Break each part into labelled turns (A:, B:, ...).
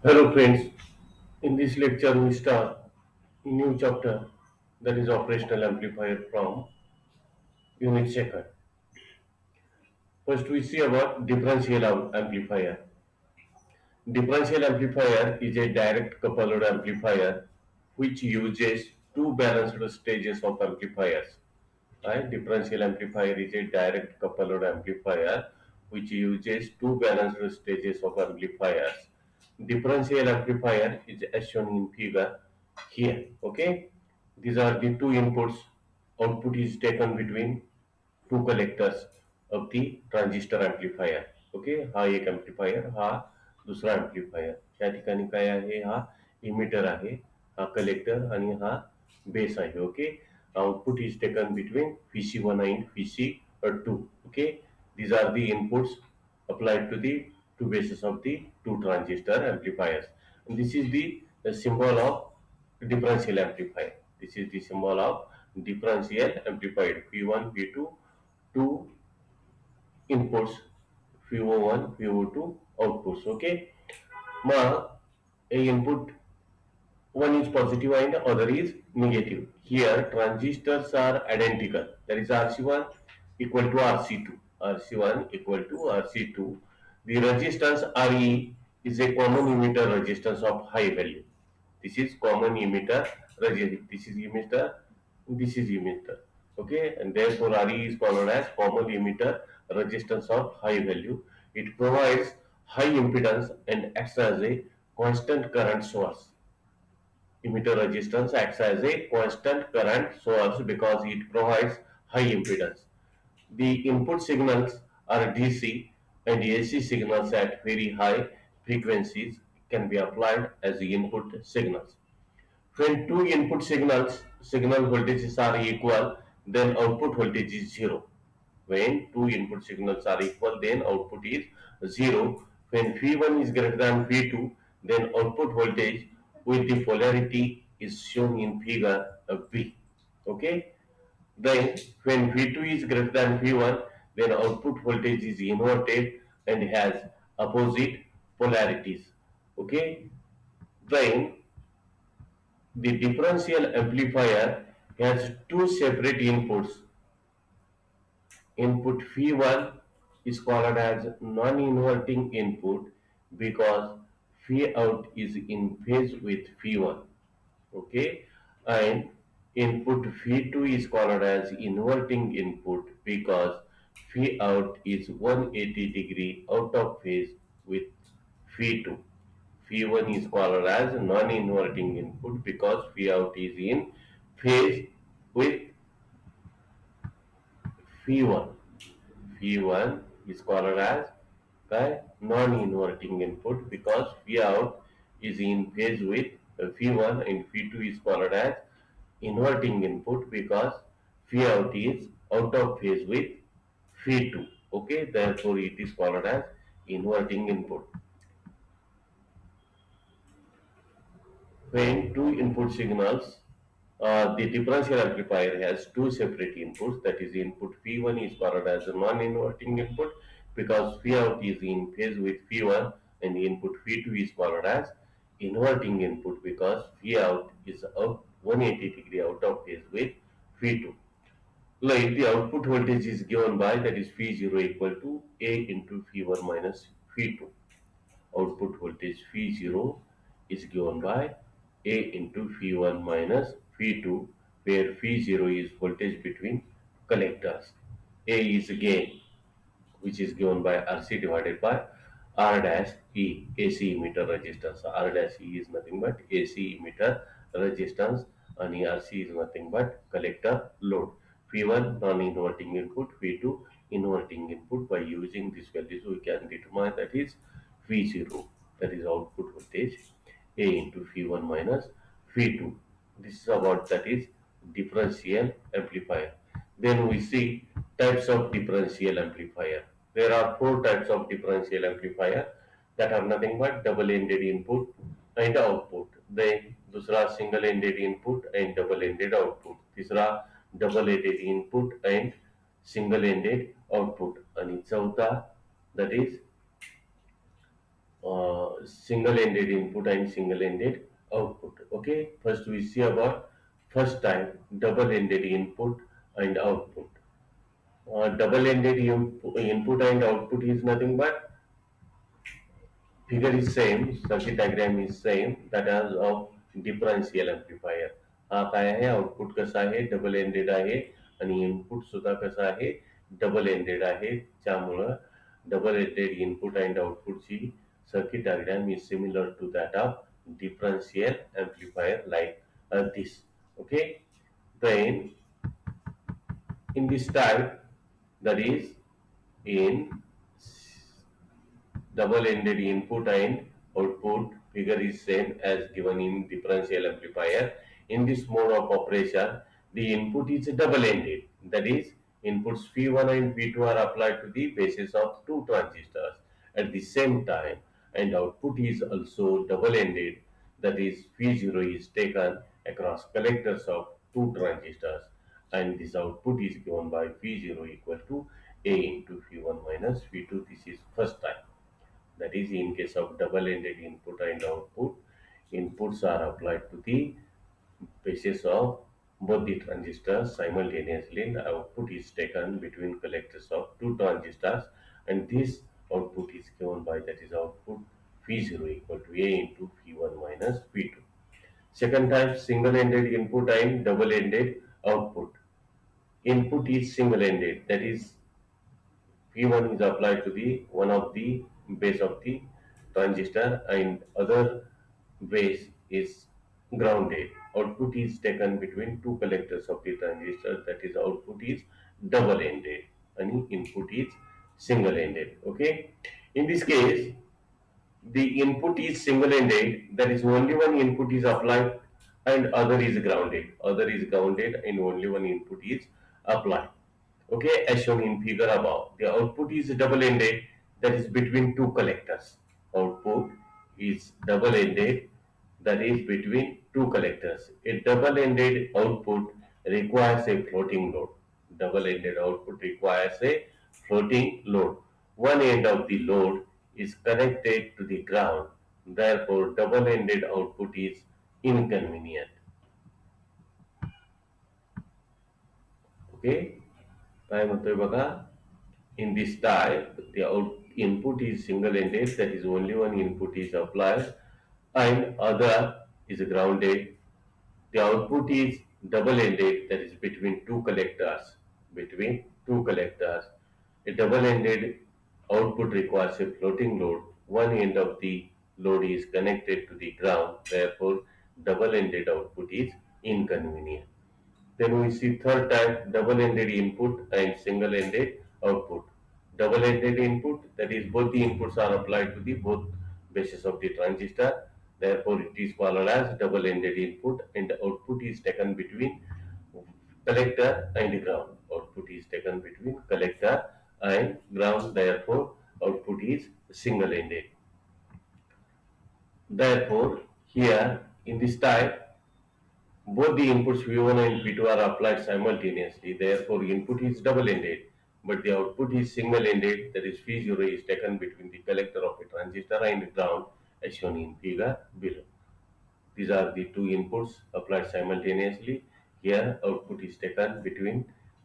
A: Hello friends, in this lecture we start a new chapter that is operational amplifier from unit second. First we see about differential amplifier. Differential amplifier is a direct coupled amplifier which uses two balanced stages of amplifiers. Right? Differential amplifier is a direct coupled amplifier which uses two balanced stages of amplifiers. Differential amplifier is as shown in figure here. Okay, these are the two inputs. Output is taken between two collectors of the transistor amplifier. Okay, हा एक amplifier, हा दुसरा amplifier. या ठिकाणी काय आहे, हा emitter आहे, हा कलेक्टर आणि हा बेस आहे. Okay, output is taken between VC1 and VC2. Okay, these are the inputs applied to the two bases of the two transistor amplifiers. And this is the symbol of differential amplifier. This is the symbol of differential amplifier. V1, V2, two inputs, VO1, VO2 outputs. Okay, now a input one is positive and other is negative. Here transistors are identical. That is RC1 equal to RC2. RC1 equal to RC2. The resistance RE is a common emitter resistance of high value. This is common emitter resistance. This is emitter. This is emitter. Okay, and therefore RE is called as common emitter resistance of high value. It provides high impedance and acts as a constant current source. Emitter resistance acts as a constant current source because it provides high impedance. The input signals are DC and AC signals at very high frequencies can be applied as the input signals. When two input signal voltages are equal, then output voltage is zero. When two input signals are equal, then output is zero. When V1 is greater than V2, then output voltage with the polarity is shown in figure B. Okay. Then when V2 is greater than V1, then output voltage is inverted and has opposite polarities. Okay. Then the differential amplifier has two separate inputs. Input V1 is called as non-inverting input because V out is in phase with V1. Okay, and input V2 is called as inverting input because V out is 180 degree out of phase with V2. V1 is called as non-inverting input because V out is in phase with V1. V1 is called as non-inverting input because V out is in phase with V1 and V2 is called as inverting input because V out is out of phase with V2. Okay, therefore it is called as inverting input. When two input signals, the differential amplifier has two separate inputs. That is, input V1 is called as a non-inverting input because V out is in phase with V1, and input V2 is called as inverting input because V out is out 180 degree out of phase with V2. Like the output voltage is given by, that is V0 equal to A into V1 minus V2. Output voltage V0 is given by A into V1 minus V2, where V0 is voltage between collectors. A is gain, which is given by RC divided by R dash E, AC emitter resistance. R dash E is nothing but AC emitter resistance, and RC is nothing but collector load. V1 non-inverting input, V2 inverting input. By using these values, we can determine that is V0, that is output voltage, A into V1 minus V2. This is about, that is differential amplifier. Then we see types of differential amplifier. There are four types of differential amplifier that are nothing but double-ended input and output. Then दूसरा single-ended input and double-ended output. तीसरा double-ended input and single-ended output. आणि चौथा, that is single-ended input and single-ended output. Okay, first we see about first type, double-ended input and output. Double-ended input and output is nothing but figure is same, circuit diagram is same, that is of differential amplifier. हा काय आहे, output कसा आहे, double ended आहे आणि input सुद्धा कसा आहे, डबल एंडेड आहे. त्यामुळं डबल एंडेड इनपुट अँड आउटपुटची circuit diagram is similar to that of differential amplifier like this. Okay, then in this type, that is in double-ended input and output, figure is same as given in differential amplifier. In this mode of operation, the input is double-ended. That is, inputs P1 and P2 are applied to the bases of two transistors at the same time, and output is also double-ended. That is, P0 is taken across collectors of two transistors, and this output is given by P0 equal to A into P1 minus P2. This is first time. That is, in case of double-ended input and output, inputs are applied to the bases of both the transistors simultaneously, and the output is taken between collectors of two transistors, and this output is given by, that is, output V0 equal to A into V1 minus V2. Second type, single-ended input and double-ended output. Input is single-ended, that is, P1 is applied to the one of the base of the transistor and other base is grounded. Output is taken between two collectors of the transistor, that is, output is double-ended and input is single-ended. Okay. In this case, the input is single-ended, that is, only one input is applied and other is grounded. Other is grounded and only one input is applied. Okay, as shown in figure above, the output is double-ended, that is between two collectors. Output is double-ended, that is between two collectors. A double-ended output requires a floating load. Double-ended output requires a floating load. One end of the load is connected to the ground. Therefore, double-ended output is inconvenient. Okay, काय म्हणतोय बघा. In this type, the input is single-ended, that is, only one input is applied and other is grounded. The output is double-ended, that is between two collectors. Between two collectors, a double-ended output requires a floating load. One end of the load is connected to the ground. Therefore, double-ended output is inconvenient. Then we see third type, double-ended input and single-ended output. Double-ended input, that is, both the inputs are applied to the both bases of the transistor. Therefore, it is called as double-ended input, and the output is taken between collector and ground. Output is taken between collector and ground. Therefore, output is single-ended. Therefore, here in this type, both the inputs V1 and V2 are applied simultaneously. Therefore, input is double-ended, but the output is single-ended. That is, V0 is taken between the collector of a transistor and ground, as shown in figure below. These are the two inputs applied simultaneously. Here, output is taken between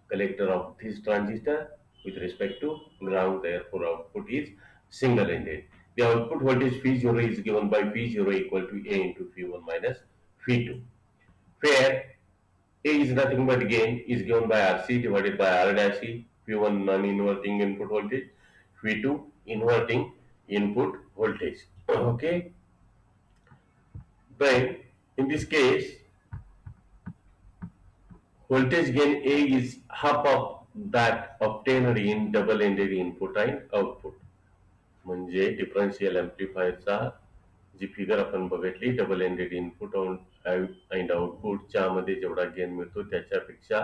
A: collector of this transistor with respect to ground. Therefore, output is single-ended. The output voltage V0 is given by V0 equal to A into V1 minus V2, where A is nothing but gain is given by RC divided by R dash E, V1 non-inverting input voltage, V2 inverting input voltage. Okay, then in this case, voltage gain A is half of that obtained in double-ended input and output. म्हणजे differential एम्प्लिफायरचा जी figure आपण बघितली, double ended input and output च्यामध्ये जेवढा gain मिळतो त्याच्यापेक्षा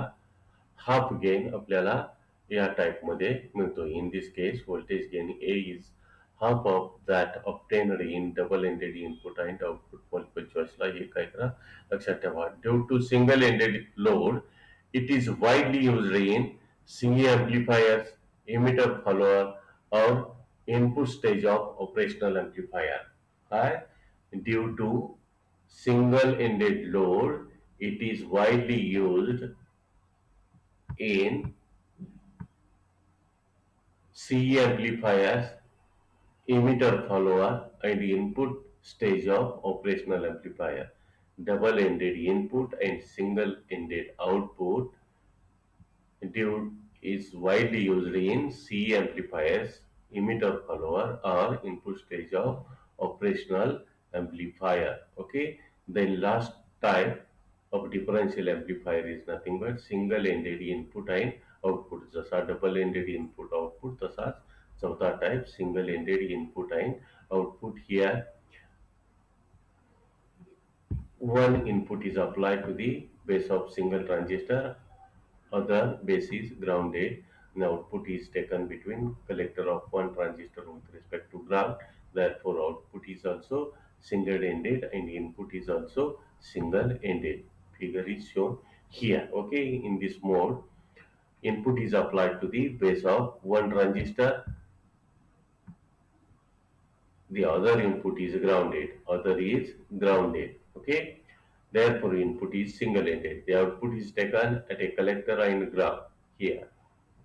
A: half gain आपल्याला या टाइप मध्ये मिळतो. In this case voltage gain A is half of that obtained in double-ended input and output. multiple choiceला हे काय करा लक्षात ठेवा. Due to single-ended load, it is widely used in singing amplifiers, emitter follower, or input stage of operational amplifier. Why? Due to single-ended load, it is widely used in CE amplifiers, emitter follower, and input stage of operational amplifier. Double-ended input and single-ended output due is widely used in CE amplifiers, emitter follower, or input stage of operational amplifier. Okay, then last type of differential amplifier is nothing but single-ended input and output. जसा double-ended input output तसाच चौथा type single-ended input and output. Here one input is applied to the base of single transistor, other base is grounded, and output is taken between collector of one transistor with respect to ground. Therefore, output is also single-ended and input is also single-ended. Figure is shown here. Okay, in this mode, input is applied to the base of one transistor, the other input is grounded, other is grounded. Okay, therefore input is single-ended. The output is taken at a collector and ground here.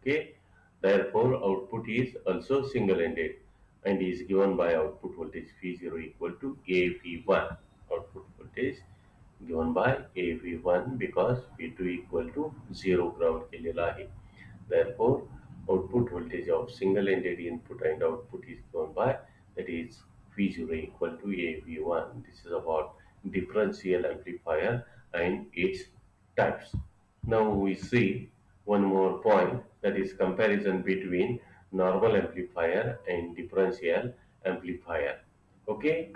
A: Okay, therefore output is also single-ended and is given by output voltage V0 equal to AV1. Output voltage given by AV1 because V2 equal to 0 ground केलेला आहे. Therefore, output voltage of single-ended input and output is given by, that is, V0 equal to AV1. This is about differential amplifier and its types. Now we see one more point, that is comparison between normal amplifier and differential amplifier. Okay,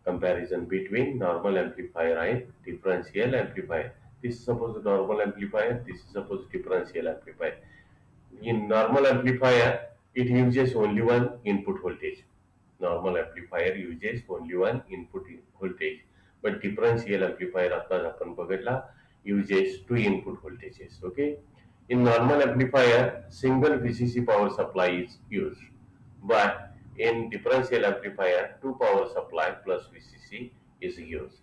A: comparison between normal amplifier and differential amplifier. This is suppose normal amplifier, this is suppose differential amplifier. In normal amplifier, it uses only one input voltage. Normal amplifier uses only one input voltage. But differential amplifier, आता आपण बघितला, uses two input voltages. Okay. In normal amplifier, single VCC power supply is used. But in differential amplifier, two power supply plus VCC is used.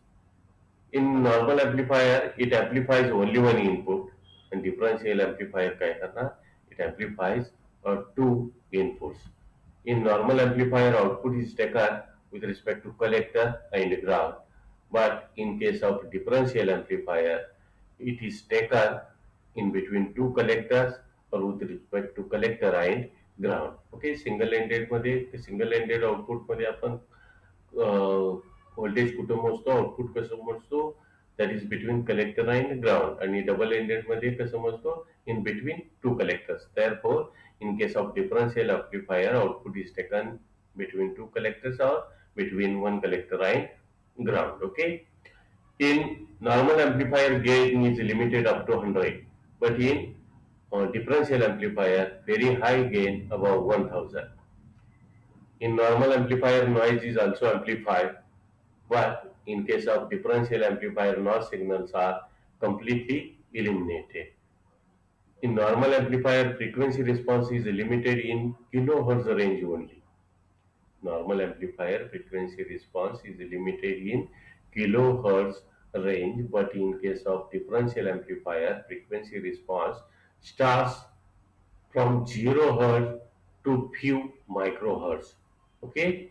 A: In normal amplifier, it amplifies only one input, and differential amplifier काय करणार? It amplifies two inputs. In normal amplifier, output is taken with respect to collector and ground, but in case of differential amplifier, it is taken in between two collectors or with respect to collector and ground. Okay, single-ended मध्ये single-ended output मध्ये आपण voltage कुठं मोजतो, output कसं मोजतो, that is between collector and ground. आणि double ended मध्ये कसं मोजतो, in between two collectors. Therefore, in case of differential amplifier, output is taken between two collectors or between one collector and ground. Okay. In normal amplifier, gain is limited up to 100, but in differential amplifier, very high gain above 1000. In normal amplifier, noise is also amplified, but in case of differential amplifier, noise signals are completely eliminated. In normal amplifier, frequency response is limited in kilohertz range only. Normal amplifier frequency response is limited in kilohertz range, but in case of differential amplifier, frequency response starts from 0 hertz to few microhertz. Okay,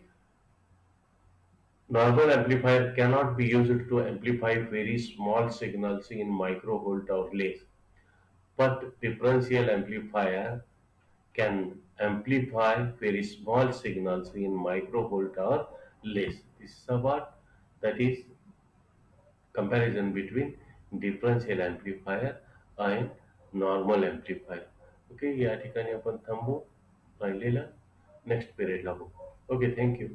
A: normal amplifier cannot be used to amplify very small signals in microvolt or less, but differential amplifier can amplify very small signals in microvolt or less. This is about, that is, comparison between differential amplifier and normal amplifier. Okay, या ठिकाणी आपण थांबू, राहिलेला next पिरियडला बघू. Okay, thank you.